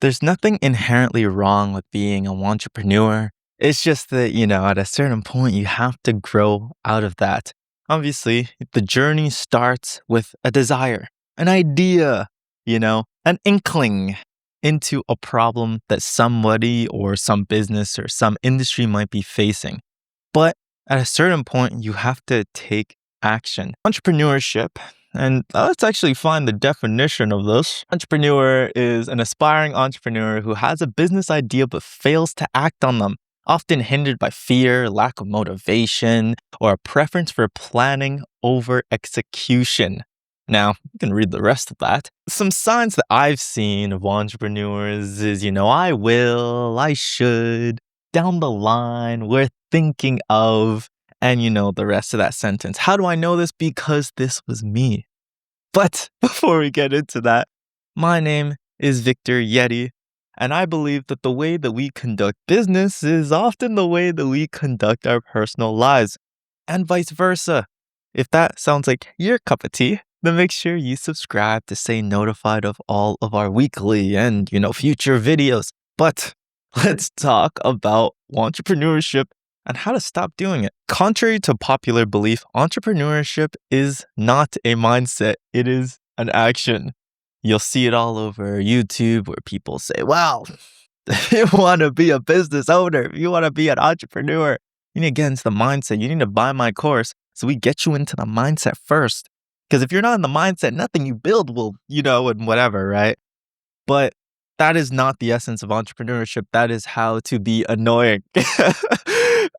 There's nothing inherently wrong with being an entrepreneur. It's just that, at a certain point, you have to grow out of that. Obviously, the journey starts with a desire, an idea, an inkling into a problem that somebody or some business or some industry might be facing. But at a certain point, you have to take action. Entrepreneurship, and let's actually find the definition of this. Entrepreneur is an aspiring entrepreneur who has a business idea but fails to act on them, often hindered by fear, lack of motivation, or a preference for planning over execution. Now, you can read the rest of that. Some signs that I've seen of entrepreneurs is, I will, I should, down the line, we're thinking of, and the rest of that sentence. How do I know this? Because this was me. But before we get into that, my name is Mr.Yyetti, and I believe that the way that we conduct business is often the way that we conduct our personal lives, and vice versa. If that sounds like your cup of tea, then make sure you subscribe to stay notified of all of our weekly and, future videos. But let's talk about entrepreneurship and how to stop doing it. Contrary to popular belief, entrepreneurship is not a mindset. It is an action. You'll see it all over YouTube where people say, well, if you want to be a business owner, if you want to be an entrepreneur, you need to get into the mindset. You need to buy my course. So we get you into the mindset first. Because if you're not in the mindset, nothing you build will, and whatever, right? But that is not the essence of entrepreneurship. That is how to be annoying.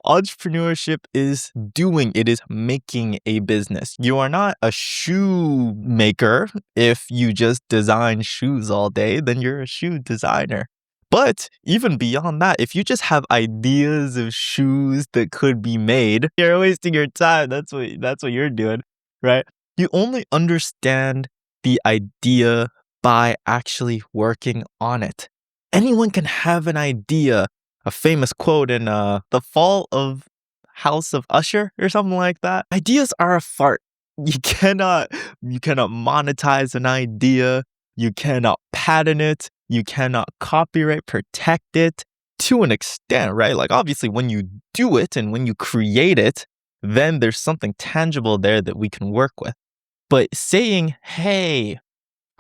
Entrepreneurship is doing, it is making a business. You are not a shoemaker. If you just design shoes all day, then you're a shoe designer. But even beyond that, if you just have ideas of shoes that could be made, you're wasting your time. That's what you're doing, right? You only understand the idea by actually working on it. Anyone can have an idea. A famous quote in The Fall of House of Usher or something like that. Ideas are a fart. You cannot monetize an idea. You cannot patent it. You cannot copyright, protect it to an extent, right? Like obviously when you do it and when you create it, then there's something tangible there that we can work with. But saying, hey,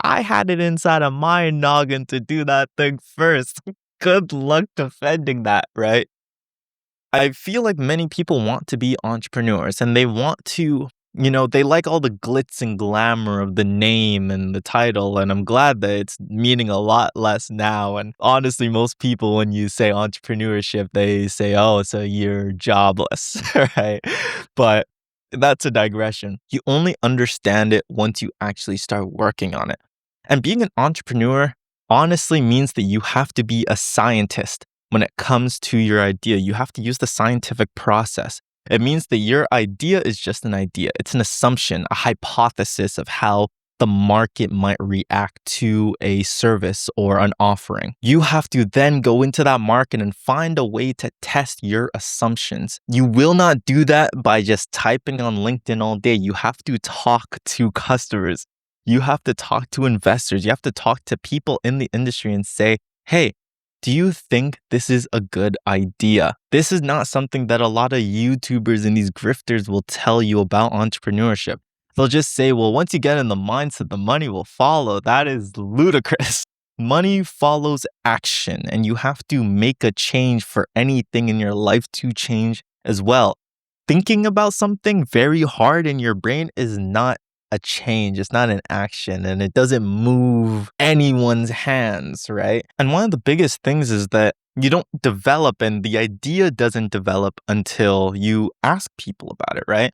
I had it inside of my noggin to do that thing first. Good luck defending that, right? I feel like many people want to be entrepreneurs and they want to, they like all the glitz and glamour of the name and the title. And I'm glad that it's meaning a lot less now. And honestly, most people, when you say entrepreneurship, they say, oh, so you're jobless, right? But that's a digression. You only understand it once you actually start working on it. And being an entrepreneur honestly means that you have to be a scientist when it comes to your idea. You have to use the scientific process. It means that your idea is just an idea. It's an assumption, a hypothesis of how the market might react to a service or an offering. You have to then go into that market and find a way to test your assumptions. You will not do that by just typing on LinkedIn all day. You have to talk to customers. You have to talk to investors. You have to talk to people in the industry and say, hey, do you think this is a good idea? This is not something that a lot of YouTubers and these grifters will tell you about entrepreneurship. They'll just say, well, once you get in the mindset, the money will follow. That is ludicrous. Money follows action, and you have to make a change for anything in your life to change as well. Thinking about something very hard in your brain is not a change. It's not an action, and it doesn't move anyone's hands, right? And one of the biggest things is that you don't develop, and the idea doesn't develop until you ask people about it, right?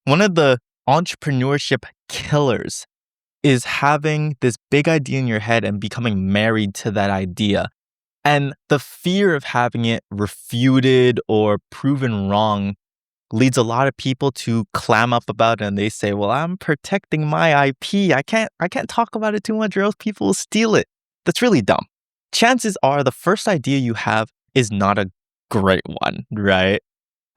One of the entrepreneurship killers is having this big idea in your head and becoming married to that idea. And the fear of having it refuted or proven wrong leads a lot of people to clam up about it, and they say, well, I'm protecting my IP. I can't talk about it too much or else people will steal it. That's really dumb. Chances are the first idea you have is not a great one, right?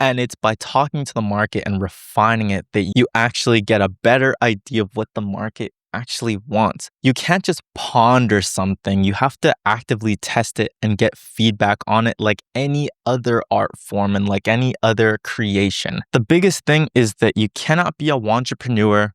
And it's by talking to the market and refining it that you actually get a better idea of what the market actually want. You can't just ponder something. You have to actively test it and get feedback on it like any other art form and like any other creation. The biggest thing is that you cannot be a wantrepreneur.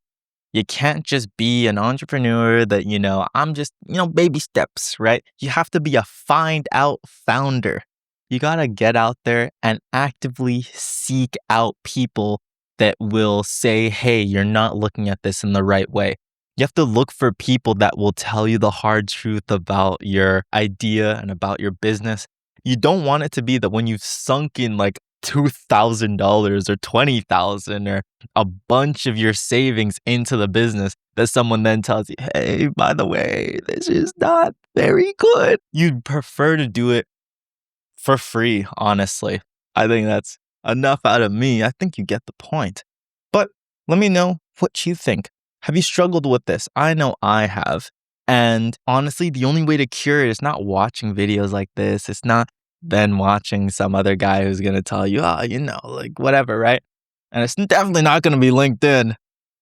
You can't just be an entrepreneur that, I'm just, baby steps, right? You have to be a find out founder. You got to get out there and actively seek out people that will say, hey, you're not looking at this in the right way. You have to look for people that will tell you the hard truth about your idea and about your business. You don't want it to be that when you've sunk in like $2,000 or $20,000 or a bunch of your savings into the business that someone then tells you, hey, by the way, this is not very good. You'd prefer to do it for free, honestly. I think that's enough out of me. I think you get the point. But let me know what you think. Have you struggled with this? I know I have. And honestly, the only way to cure it is not watching videos like this. It's not then watching some other guy who's going to tell you, like whatever, right? And it's definitely not going to be LinkedIn.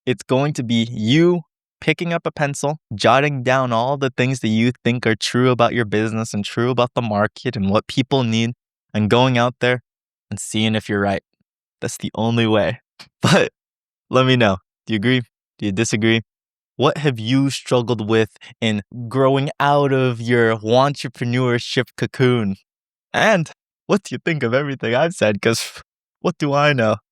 It's going to be you picking up a pencil, jotting down all the things that you think are true about your business and true about the market and what people need, and going out there and seeing if you're right. That's the only way. But let me know. Do you agree? Do you disagree? What have you struggled with in growing out of your entrepreneurship cocoon? And what do you think of everything I've said? Because what do I know?